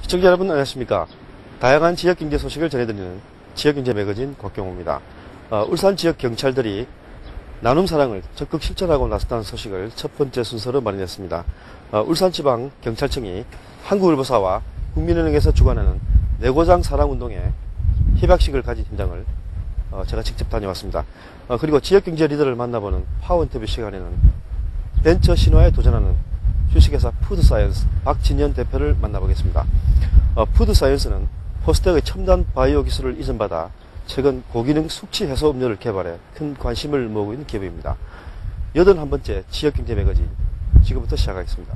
시청자 여러분 안녕하십니까. 다양한 지역경제 소식을 전해드리는 지역경제 매거진 곽경호입니다. 울산 지역 경찰들이 나눔사랑을 적극 실천하고 나섰다는 소식을 첫 번째 순서로 마련했습니다. 울산지방경찰청이 한국일보사와 국민은행에서 주관하는 내고장 사랑운동의 협약식을 가진 현장을 제가 직접 다녀왔습니다. 그리고 지역경제 리더를 만나보는 파워 인터뷰 시간에는 벤처 신화에 도전하는 주식회사 푸드사이언스 박진현 대표를 만나보겠습니다. 푸드사이언스는 포스텍의 첨단 바이오 기술을 이전받아 최근 고기능 숙취 해소 음료를 개발해 큰 관심을 모으고 있는 기업입니다. 81번째 지역경제 매거진 지금부터 시작하겠습니다.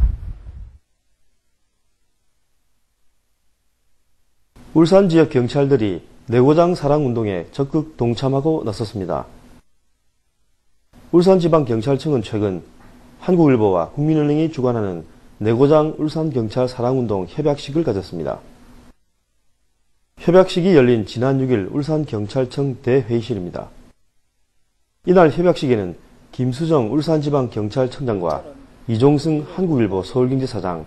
울산 지역 경찰들이 내고장 사랑운동에 적극 동참하고 나섰습니다. 울산지방경찰청은 최근 한국일보와 국민은행이 주관하는 내고장 울산경찰 사랑운동 협약식을 가졌습니다. 협약식이 열린 지난 6일 울산경찰청 대회의실입니다. 이날 협약식에는 김수정 울산지방경찰청장과 이종승 한국일보 서울경제사장,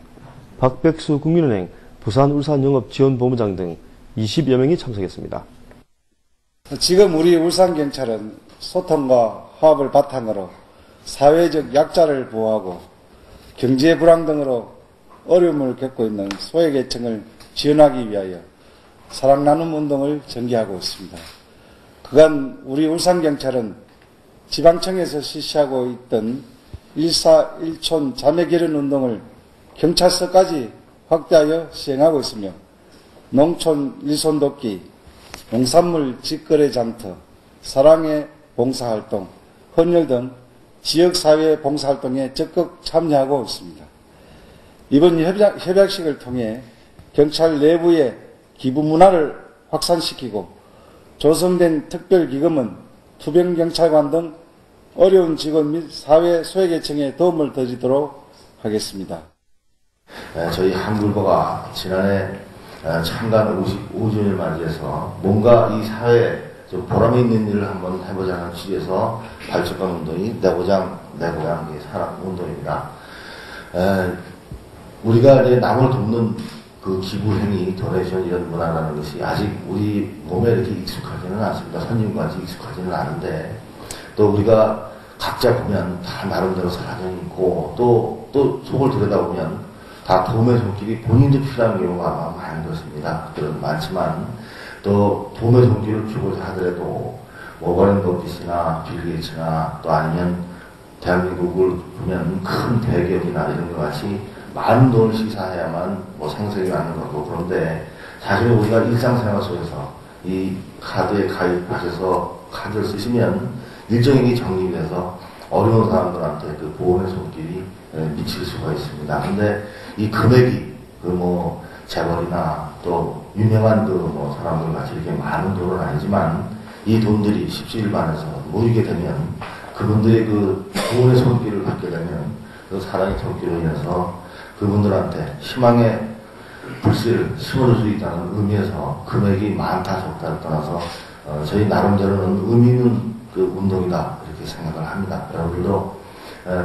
박백수 국민은행 부산울산영업지원본부장 등 20여 명이 참석했습니다. 지금 우리 울산경찰은 소통과 화합을 바탕으로 사회적 약자를 보호하고 경제 불황 등으로 어려움을 겪고 있는 소외계층을 지원하기 위하여 사랑 나눔 운동을 전개하고 있습니다. 그간 우리 울산경찰은 지방청에서 실시하고 있던 1사1촌 자매결연 운동을 경찰서까지 확대하여 시행하고 있으며 농촌 일손 돕기, 농산물 직거래 장터, 사랑의 봉사활동, 헌혈 등 지역사회 봉사활동에 적극 참여하고 있습니다. 이번 협약식을 통해 경찰 내부의 기부 문화를 확산시키고 조성된 특별기금은 투병경찰관 등 어려운 직원 및 사회 소외계층에 도움을 드리도록 하겠습니다. 저희 한국일보가 지난해 창간 55주년을 맞이해서 뭔가 이 사회에 좀 보람이 있는 일을 한번 해보자는 취지에서 발족한 운동이 내고장 사랑운동입니다. 우리가 이제 남을 돕는 그 기부행위, 도네이션 이런 문화라는 것이 아직 우리 몸에 이렇게 익숙하지는 않습니다. 선진국까지 익숙하지는 않은데 또 우리가 각자 보면 다 나름대로 사정이 있고 또 속을 들여다보면 다 도움의 손길이 본인도 필요한 경우가 많은 것입니다. 그런 많지만 또 도움의 손길을 주고자 하더라도 워런 버핏이나 빌 게이츠나 또 아니면 대한민국을 보면 큰 대기업이나 이런 것 같이 많은 돈을 시사해야만 생색이 나는 거고, 그런데 사실 우리가 일상생활 속에서 이 카드에 가입하셔서 카드를 쓰시면 일정액이 적립이 돼서 어려운 사람들한테 그 보험의 손길이 미칠 수가 있습니다. 근데 이 금액이 재벌이나 또 유명한 사람들 같이 이렇게 많은 돈은 아니지만 이 돈들이 십시일반에서 모이게 되면 그분들의 그 보험의 손길을 받게 되면 그 사랑의 손길로 인해서 그분들한테 희망의 불씨를 심어줄 수 있다는 의미에서 금액이 많다 적다를 떠나서 저희 나름대로는 의미 있는 그 운동이다 이렇게 생각을 합니다. 여러분들도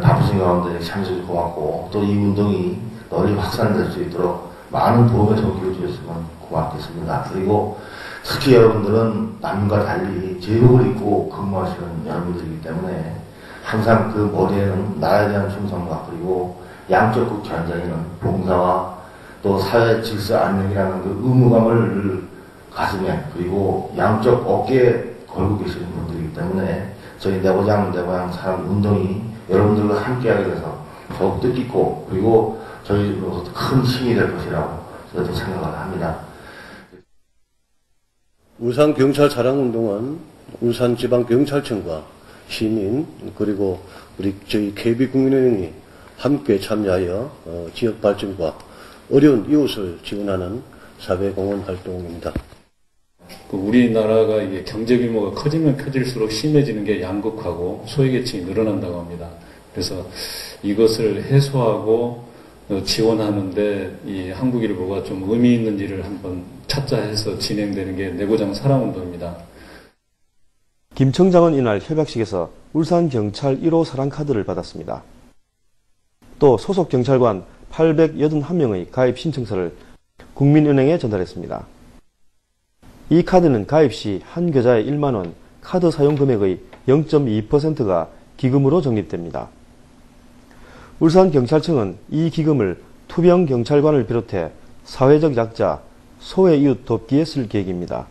바쁘신 가운데 참여해주셔서 고맙고 또 이 운동이 널리 확산될 수 있도록 많은 도움의 손길을 주셨으면 고맙겠습니다. 그리고 특히 여러분들은 남과 달리 제복을 입고 근무하시는 여러분들이기 때문에 항상 그 머리에는 나라에 대한 충성과 그리고 양쪽 극 현장에는 봉사와 또 사회 질서 안녕이라는 그 의무감을 가슴에 그리고 양쪽 어깨에 걸고 계시는 분들이기 때문에 저희 내고장 사랑 운동이 여러분들과 함께하게 돼서 더욱 뜻깊고 그리고 저희로서 큰 힘이 될 것이라고 저도 생각을 합니다. 울산경찰 사랑운동은 울산지방경찰청과 시민 그리고 저희 KB국민은행이 함께 참여하여 지역 발전과 어려운 이웃을 지원하는 사회공헌 활동입니다. 우리나라가 이게 경제 규모가 커지면 커질수록 심해지는 게 양극화고 소외계층이 늘어난다고 합니다. 그래서 이것을 해소하고 지원하는데 이 한국일보가 좀 의미 있는 일을 한번 찾자 해서 진행되는 게 내고장 사랑운동입니다. 김 청장은 이날 협약식에서 울산경찰 1호 사랑카드를 받았습니다. 또 소속 경찰관 881명의 가입 신청서를 국민은행에 전달했습니다. 이 카드는 가입 시 한 계좌에 1만원, 카드 사용 금액의 0.2%가 기금으로 적립됩니다. 울산경찰청은 이 기금을 투병경찰관을 비롯해 사회적 약자, 소외 이웃 돕기에 쓸 계획입니다.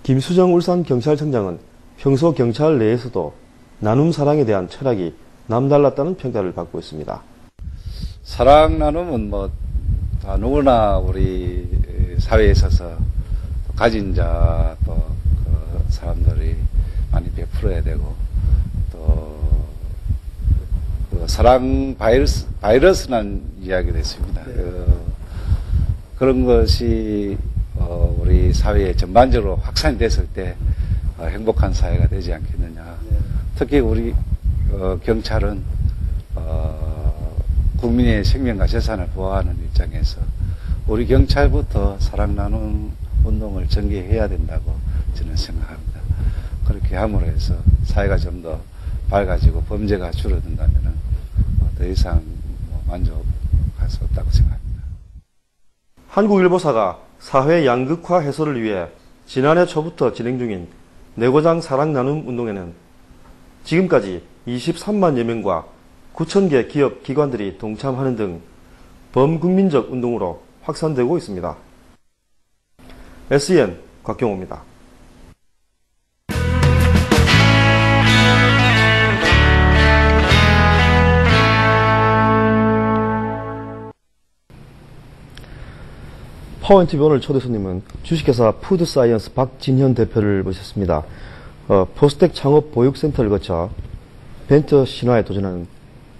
김수정 울산경찰청장은 평소 경찰 내에서도 나눔 사랑에 대한 철학이 남달랐다는 평가를 받고 있습니다. 사랑 나눔은 다 누구나 우리 사회에 있어서 가진 자, 또 그 사람들이 많이 베풀어야 되고, 또 그 사랑 바이러스라는 이야기도 있습니다. 그런 것이 우리 사회에 전반적으로 확산이 됐을 때 행복한 사회가 되지 않겠느냐. 특히 우리 경찰은 국민의 생명과 재산을 보호하는 입장에서 우리 경찰부터 사랑 나눔 운동을 전개해야 된다고 저는 생각합니다. 그렇게 함으로 해서 사회가 좀 더 밝아지고 범죄가 줄어든다면 더 이상 만족할 수 없다고 생각합니다. 한국일보사가 사회 양극화 해소를 위해 지난해 초부터 진행 중인 내고장 사랑 나눔 운동에는 지금까지 23만여 명과 9,000개 기업, 기관들이 동참하는 등 범국민적 운동으로 확산되고 있습니다. SEN 곽경호입니다. 파워인TV 오늘 초대 손님은 주식회사 푸드사이언스 박진현 대표를 모셨습니다. 포스텍 창업 보육센터를 거쳐 벤처 신화에 도전하는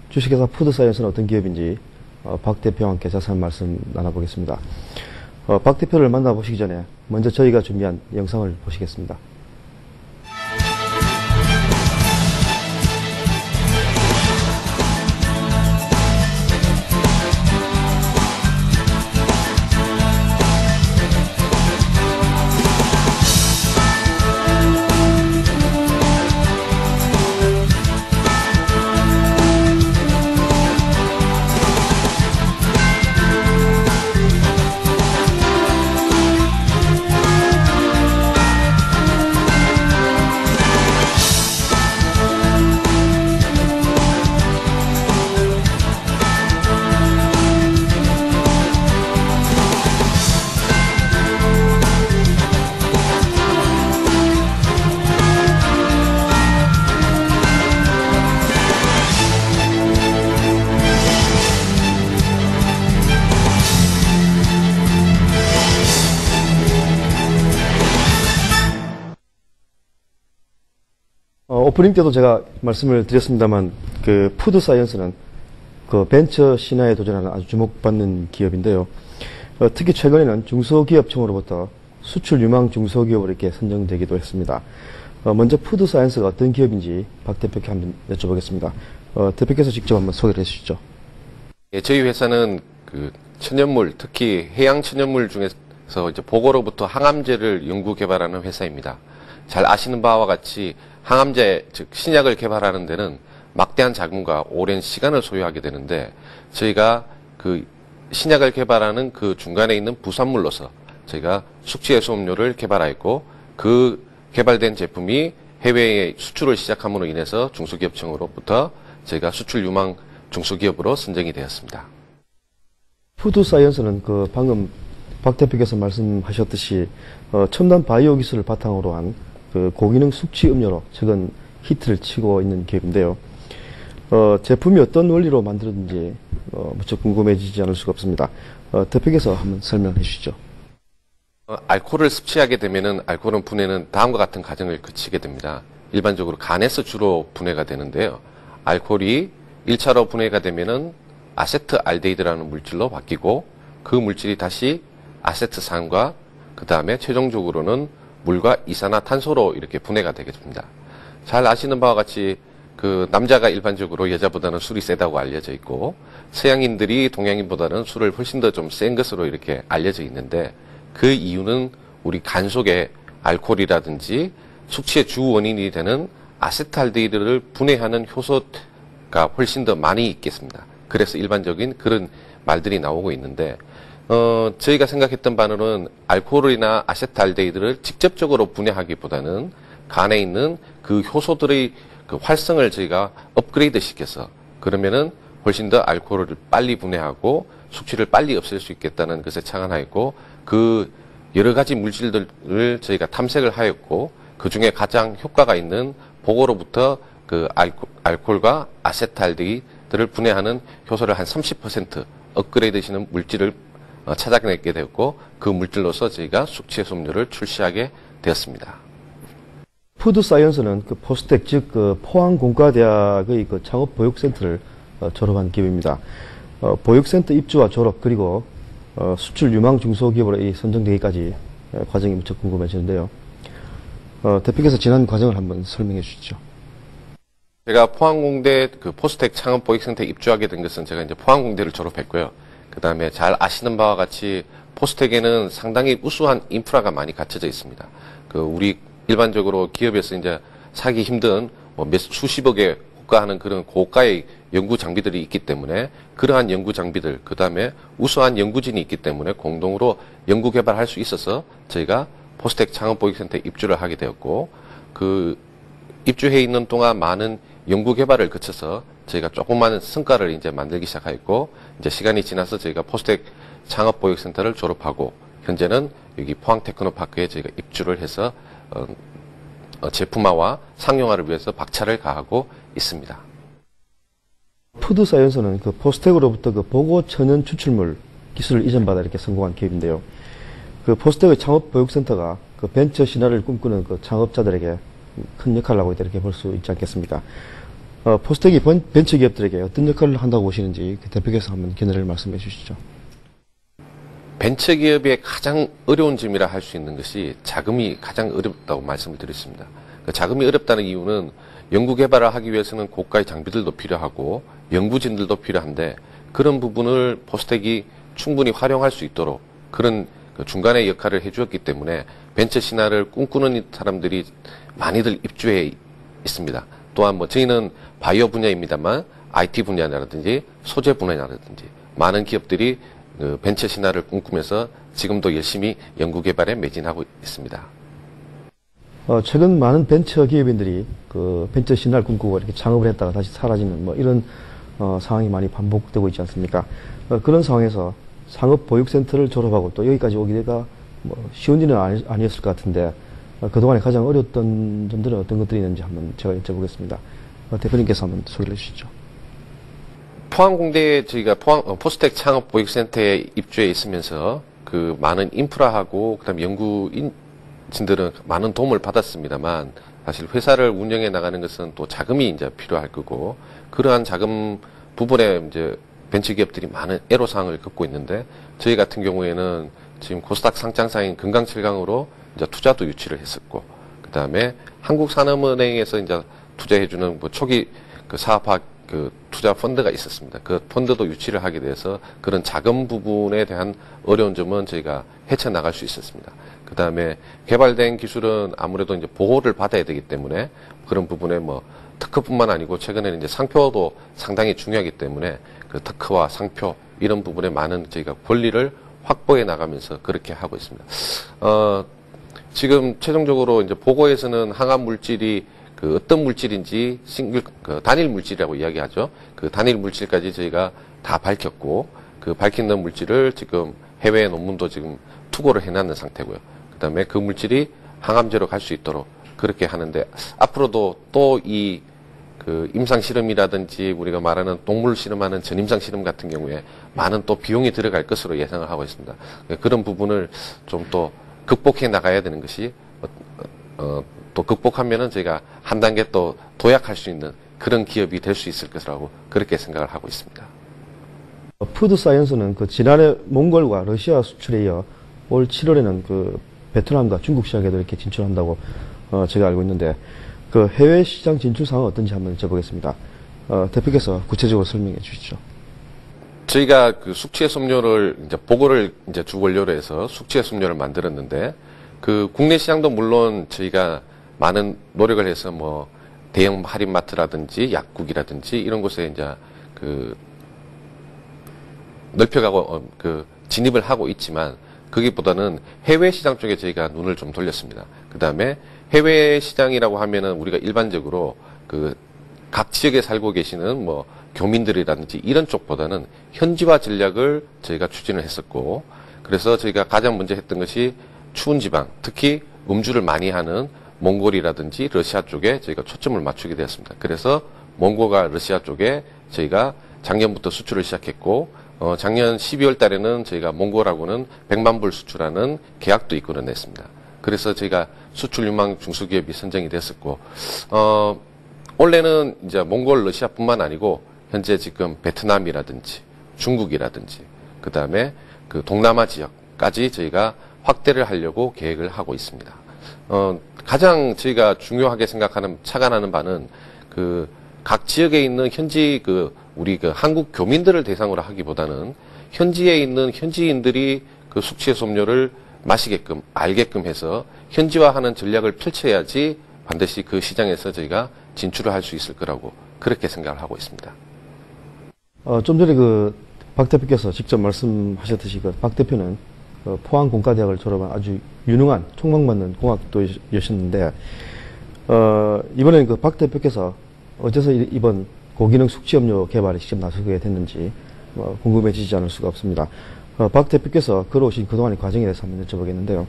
주식회사 푸드사이언스는 어떤 기업인지 박 대표와 함께 자세한 말씀 나눠보겠습니다. 박 대표를 만나보시기 전에 먼저 저희가 준비한 영상을 보시겠습니다. 오프닝 때도 제가 말씀을 드렸습니다만, 그 푸드 사이언스는 그 벤처 신화에 도전하는 아주 주목받는 기업인데요. 특히 최근에는 중소기업청으로부터 수출 유망 중소기업으로 이렇게 선정되기도 했습니다. 먼저 푸드 사이언스가 어떤 기업인지 박 대표께 한번 여쭤보겠습니다. 대표께서 직접 한번 소개를 해주시죠. 예, 저희 회사는 그 천연물, 특히 해양 천연물 중에서 이제 보고로부터 항암제를 연구 개발하는 회사입니다. 잘 아시는 바와 같이 항암제, 즉 신약을 개발하는 데는 막대한 자금과 오랜 시간을 소요하게 되는데, 저희가 그 신약을 개발하는 그 중간에 있는 부산물로서 저희가 숙취해소음료를 개발하였고, 그 개발된 제품이 해외에 수출을 시작함으로 인해서 중소기업청으로부터 저희가 수출 유망 중소기업으로 선정이 되었습니다. 푸드 사이언스는 그 방금 박 대표께서 말씀하셨듯이 첨단 바이오 기술을 바탕으로 한 그 고기능 숙취 음료로 최근 히트를 치고 있는 기업인데요. 제품이 어떤 원리로 만들었는지 무척 궁금해지지 않을 수가 없습니다. 대표께서 한번 설명해 주시죠. 알코올을 섭취하게 되면은 알코올은 분해는 다음과 같은 과정을 거치게 됩니다. 일반적으로 간에서 주로 분해가 되는데요. 알코올이 1차로 분해가 되면은 아세트알데히드라는 물질로 바뀌고, 그 물질이 다시 아세트산과 그 다음에 최종적으로는 물과 이산화탄소로 이렇게 분해가 되게 됩니다. 잘 아시는 바와 같이 그 남자가 일반적으로 여자보다는 술이 세다고 알려져 있고, 서양인들이 동양인보다는 술을 훨씬 더 좀 센 것으로 이렇게 알려져 있는데, 그 이유는 우리 간 속에 알코올이라든지 숙취의 주 원인이 되는 아세트알데히드를 분해하는 효소가 훨씬 더 많이 있겠습니다. 그래서 일반적인 그런 말들이 나오고 있는데, 저희가 생각했던 바로는 알코올이나 아세트알데히드를 직접적으로 분해하기보다는 간에 있는 그 효소들의 그 활성을 저희가 업그레이드 시켜서 그러면은 훨씬 더 알코올을 빨리 분해하고 숙취를 빨리 없앨 수 있겠다는 것에 착안하였고 그 여러 가지 물질들을 저희가 탐색을 하였고 그 중에 가장 효과가 있는 보고로부터 그 알코올과 아세트알데히드를 분해하는 효소를 한 30% 업그레이드 시는 물질을 찾아내게 되었고 그 물질로서 저희가 숙취해소음료를 출시하게 되었습니다. 푸드 사이언스는 그 포스텍 즉 그 포항공과대학의 그 창업보육센터를 졸업한 기업입니다. 보육센터 입주와 졸업 그리고 수출 유망 중소기업으로 선정되기까지 과정이 무척 궁금해지는데요. 대표께서 지난 과정을 한번 설명해 주시죠. 제가 포항공대 그 포스텍 창업보육센터에 입주하게 된 것은 제가 이제 포항공대를 졸업했고요. 그 다음에 잘 아시는 바와 같이 포스텍에는 상당히 우수한 인프라가 많이 갖춰져 있습니다. 그 우리 일반적으로 기업에서 이제 사기 힘든 뭐 수십억에 호가하는 그런 고가의 연구 장비들이 있기 때문에 그러한 연구 장비들, 그 다음에 우수한 연구진이 있기 때문에 공동으로 연구 개발할 수 있어서 저희가 포스텍 창업보육센터에 입주를 하게 되었고 그 입주해 있는 동안 많은 연구 개발을 거쳐서 저희가 조그마한 성과를 이제 만들기 시작하였고 이제 시간이 지나서 저희가 포스텍 창업보육센터를 졸업하고 현재는 여기 포항테크노파크에 저희가 입주를 해서 제품화와 상용화를 위해서 박차를 가하고 있습니다. 푸드 사이언스는 그 포스텍으로부터 그 보고 천연 추출물 기술을 이전받아 이렇게 성공한 기업인데요. 그 포스텍의 창업보육센터가 그 벤처 신화를 꿈꾸는 그 창업자들에게 큰 역할을 하고 있다 이렇게 볼 수 있지 않겠습니까? 포스텍이 벤처 기업들에게 어떤 역할을 한다고 보시는지 그 대표께서 한번 견해를 말씀해 주시죠. 벤처기업의 가장 어려운 점이라 할 수 있는 것이 자금이 가장 어렵다고 말씀을 드렸습니다. 그 자금이 어렵다는 이유는 연구개발을 하기 위해서는 고가의 장비들도 필요하고 연구진들도 필요한데 그런 부분을 포스텍이 충분히 활용할 수 있도록 그런 그 중간의 역할을 해주었기 때문에 벤처 신화를 꿈꾸는 사람들이 많이들 입주해 있습니다. 또한 뭐 저희는 바이오 분야입니다만 IT 분야라든지 소재 분야라든지 많은 기업들이 그 벤처 신화를 꿈꾸면서 지금도 열심히 연구개발에 매진하고 있습니다. 최근 많은 벤처 기업인들이 그 벤처 신화를 꿈꾸고 이렇게 창업을 했다가 다시 사라지는 뭐 이런 상황이 많이 반복되고 있지 않습니까? 그런 상황에서 상업보육센터를 졸업하고 또 여기까지 오기가 뭐 쉬운 일은 아니었을 것 같은데 그동안에 가장 어려웠던 점들은 어떤 것들이 있는지 한번 제가 여쭤보겠습니다. 대표님께서 한번 소개를 해주시죠. 포항공대에 저희가 포스텍 창업보육센터에 입주해 있으면서 그 많은 인프라하고 그다음 연구진들은 많은 도움을 받았습니다만 사실 회사를 운영해 나가는 것은 또 자금이 이제 필요할 거고 그러한 자금 부분에 이제 벤처기업들이 많은 애로사항을 겪고 있는데 저희 같은 경우에는 지금 코스닥 상장사인 금강칠강으로 이제 투자도 유치를 했었고 그다음에 한국산업은행에서 이제 투자해주는 뭐 초기 그 사업화 그 투자 펀드가 있었습니다. 그 펀드도 유치를 하게 돼서 그런 자금 부분에 대한 어려운 점은 저희가 헤쳐나갈 수 있었습니다. 그 다음에 개발된 기술은 아무래도 이제 보호를 받아야 되기 때문에 그런 부분에 뭐 특허뿐만 아니고 최근에는 이제 상표도 상당히 중요하기 때문에 그 특허와 상표 이런 부분에 많은 저희가 권리를 확보해 나가면서 그렇게 하고 있습니다. 지금 최종적으로 이제 보고에서는 항암 물질이 그 어떤 물질인지 그 단일 물질이라고 이야기하죠. 그 단일 물질까지 저희가 다 밝혔고 그 밝힌 물질을 지금 해외 논문도 지금 투고를 해놨는 상태고요. 그다음에 그 물질이 항암제로 갈 수 있도록 그렇게 하는데 앞으로도 또 이 그 임상 실험이라든지 우리가 말하는 동물 실험하는 전임상 실험 같은 경우에 많은 또 비용이 들어갈 것으로 예상을 하고 있습니다. 그런 부분을 좀 또 극복해 나가야 되는 것이 또 극복하면은 저희가 한 단계 또 도약할 수 있는 그런 기업이 될 수 있을 것이라고 그렇게 생각을 하고 있습니다. 푸드 사이언스는 그 지난해 몽골과 러시아 수출에 이어 올 7월에는 그 베트남과 중국 시장에도 이렇게 진출한다고 제가 알고 있는데 그 해외 시장 진출 상황은 어떤지 한번 여쭤보겠습니다. 대표께서 구체적으로 설명해 주시죠. 저희가 그 숙취해소음료를 이제 보고를 이제 주 원료로 해서 숙취해소음료를 만들었는데 그 국내 시장도 물론 저희가 많은 노력을 해서 뭐 대형 할인마트라든지 약국이라든지 이런 곳에 이제 그 넓혀가고 그 진입을 하고 있지만 거기보다는 해외 시장 쪽에 저희가 눈을 좀 돌렸습니다. 그 다음에 해외 시장이라고 하면은 우리가 일반적으로 그 각 지역에 살고 계시는 뭐 교민들이라든지 이런 쪽보다는 현지화 전략을 저희가 추진을 했었고, 그래서 저희가 가장 먼저 했던 것이 추운 지방, 특히 음주를 많이 하는 몽골이라든지 러시아 쪽에 저희가 초점을 맞추게 되었습니다. 그래서 몽골과 러시아 쪽에 저희가 작년부터 수출을 시작했고, 작년 12월 달에는 저희가 몽골하고는 100만 불 수출하는 계약도 이끌어냈습니다. 그래서 저희가 수출 유망 중소기업이 선정이 됐었고, 원래는 이제 몽골, 러시아뿐만 아니고 현재 지금 베트남이라든지 중국이라든지 그 다음에 그 동남아 지역까지 저희가 확대를 하려고 계획을 하고 있습니다. 가장 저희가 중요하게 생각하는 착안하는 바는 그 각 지역에 있는 현지 우리 한국 교민들을 대상으로 하기보다는 현지에 있는 현지인들이 그 숙취해소음료를 마시게끔 알게끔 해서 현지화하는 전략을 펼쳐야지 반드시 그 시장에서 저희가 진출을 할 수 있을 거라고 그렇게 생각을 하고 있습니다. 좀 전에 박 대표께서 직접 말씀하셨듯이 박 대표는 포항 공과대학을 졸업한 아주 유능한 촉망받는 공학도였는데, 이번에는 박 대표께서 어째서 이번 고기능 숙취음료 개발에 직접 나서게 됐는지 궁금해지지 않을 수가 없습니다. 박 대표께서 걸어오신 그동안의 과정에 대해서 한번 여쭤보겠는데요.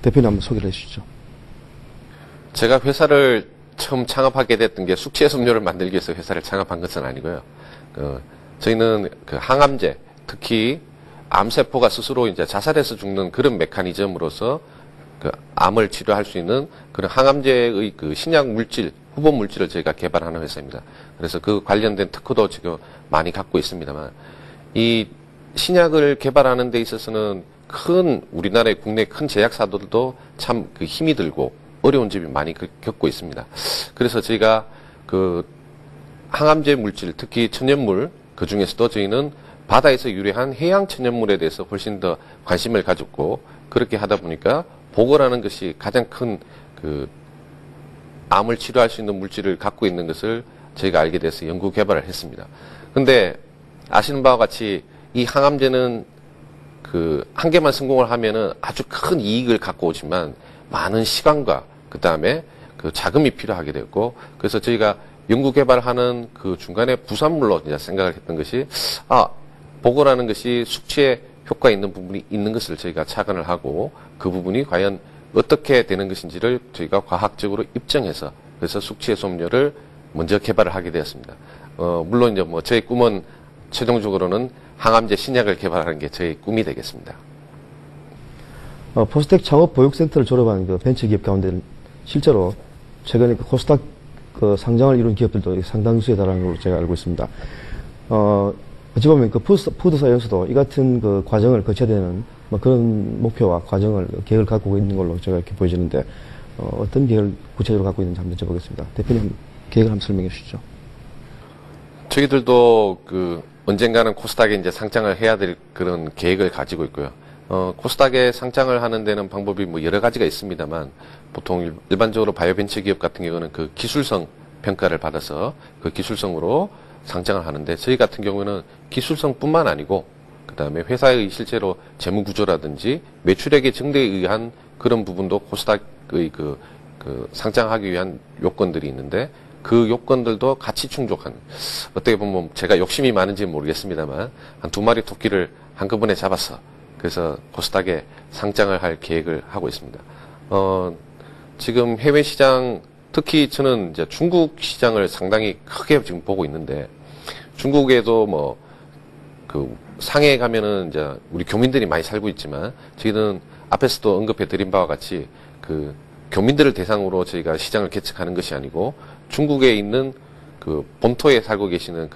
대표님 한번 소개를 해주시죠. 제가 회사를 처음 창업하게 됐던 게 숙취해소음료를 만들기 위해서 회사를 창업한 것은 아니고요. 저희는 항암제, 특히 암세포가 스스로 이제 자살해서 죽는 그런 메커니즘으로서 암을 치료할 수 있는 그런 항암제의 신약 물질, 후보 물질을 저희가 개발하는 회사입니다. 그래서 그 관련된 특허도 지금 많이 갖고 있습니다만, 이 신약을 개발하는 데 있어서는 우리나라의 국내 큰 제약사들도 참 힘이 들고 어려운 점이 많이 겪고 있습니다. 그래서 저희가 항암제 물질, 특히 천연물, 그 중에서도 저희는 바다에서 유래한 해양 천연물에 대해서 훨씬 더 관심을 가졌고, 그렇게 하다 보니까 보고라는 것이 가장 큰 암을 치료할 수 있는 물질을 갖고 있는 것을 저희가 알게 돼서 연구 개발을 했습니다. 근데 아시는 바와 같이 이 항암제는 한 개만 성공을 하면은 아주 큰 이익을 갖고 오지만 많은 시간과 그 다음에 자금이 필요하게 되었고, 그래서 저희가 연구 개발하는 중간에 부산물로 이제 생각을 했던 것이, 보고라는 것이 숙취에 효과 있는 부분이 있는 것을 저희가 착안을 하고, 그 부분이 과연 어떻게 되는 것인지를 저희가 과학적으로 입증해서, 그래서 숙취해소음료를 먼저 개발을 하게 되었습니다. 물론 이제 저희 꿈은 최종적으로는 항암제 신약을 개발하는 게 저희 꿈이 되겠습니다. 포스텍 창업 보육센터를 졸업한 벤처기업 가운데 실제로 최근에 코스닥 상장을 이룬 기업들도 상당수에 달하는 걸로 제가 알고 있습니다. 어찌 보면 푸드 사이언스도 이 같은 과정을 거쳐야 되는 그런 목표와 계획을 갖고 있는 걸로 제가 이렇게 보여지는데, 어떤 계획을 구체적으로 갖고 있는지 한번 여쭤보겠습니다. 대표님 계획을 한번 설명해 주시죠. 저희들도 언젠가는 코스닥에 이제 상장을 해야 될 그런 계획을 가지고 있고요. 코스닥에 상장을 하는 데는 방법이 여러 가지가 있습니다만, 보통 일반적으로 바이오벤처 기업 같은 경우는 기술성 평가를 받아서 그 기술성으로 상장을 하는데, 저희 같은 경우는 기술성뿐만 아니고 그 다음에 회사의 실제로 재무 구조라든지 매출액의 증대에 의한 그런 부분도 코스닥의 상장하기 위한 요건들이 있는데, 그 요건들도 같이 충족한, 어떻게 보면 제가 욕심이 많은지는 모르겠습니다만 한 2마리 토끼를 한꺼번에 잡았어. 그래서 코스닥에 상장을 할 계획을 하고 있습니다. 지금 해외 시장, 특히 저는 이제 중국 시장을 상당히 크게 지금 보고 있는데, 중국에도 상해에 가면은 이제 우리 교민들이 많이 살고 있지만, 저희는 앞에서도 언급해 드린 바와 같이 교민들을 대상으로 저희가 시장을 개척하는 것이 아니고, 중국에 있는 본토에 살고 계시는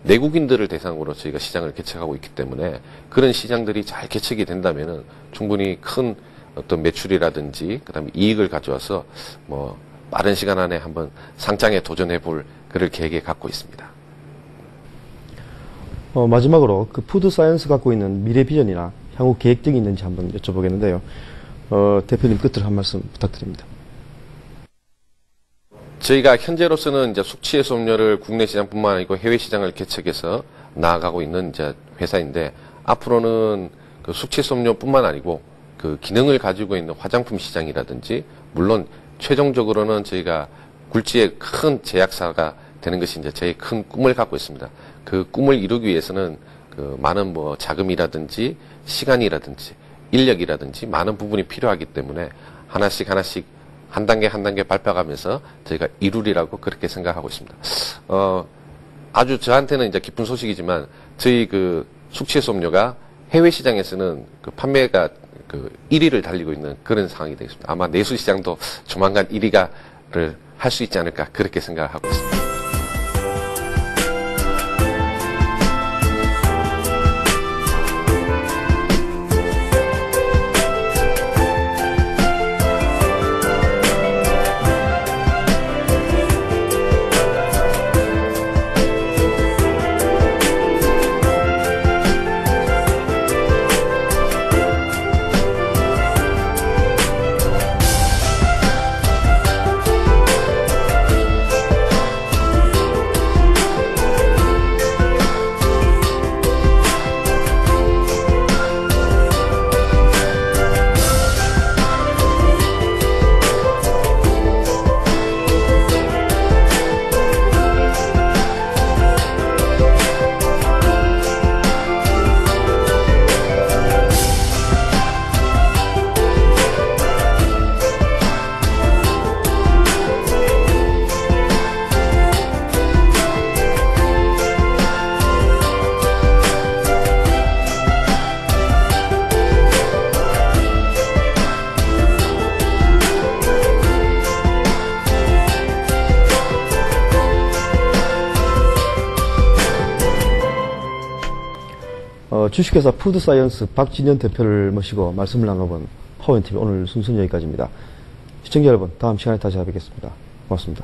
내국인들을 대상으로 저희가 시장을 개척하고 있기 때문에, 그런 시장들이 잘 개척이 된다면은 충분히 큰 어떤 매출이라든지 그다음에 이익을 가져와서 빠른 시간 안에 한번 상장에 도전해 볼 그럴 계획에 갖고 있습니다. 마지막으로 푸드 사이언스 갖고 있는 미래 비전이나 향후 계획 등이 있는지 한번 여쭤보겠는데요. 대표님 끝으로 한 말씀 부탁드립니다. 저희가 현재로서는 이제 숙취해소음료를 국내 시장뿐만 아니고 해외 시장을 개척해서 나아가고 있는 이제 회사인데, 앞으로는 그 숙취해소음료뿐만 아니고 그 기능을 가지고 있는 화장품 시장이라든지 물론 최종적으로는 저희가 굴지의 큰 제약사가 되는 것이 이제 저희 큰 꿈을 갖고 있습니다. 그 꿈을 이루기 위해서는 그 많은 뭐 자금이라든지 시간이라든지 인력이라든지 많은 부분이 필요하기 때문에 하나씩 한 단계 밟아가면서 저희가 이루리라고 그렇게 생각하고 있습니다. 아주 저한테는 이제 기쁜 소식이지만 저희 그 숙취해소음료가 해외 시장에서는 그 판매가 그 1위를 달리고 있는 그런 상황이 되겠습니다. 아마 내수 시장도 조만간 1위를 할 수 있지 않을까 그렇게 생각을 하고 있습니다. 주식회사 푸드사이언스 박진현 대표를 모시고 말씀을 나눠본 파워엔TV 오늘 순서는 여기까지입니다. 시청자 여러분, 다음 시간에 다시 뵙겠습니다. 고맙습니다.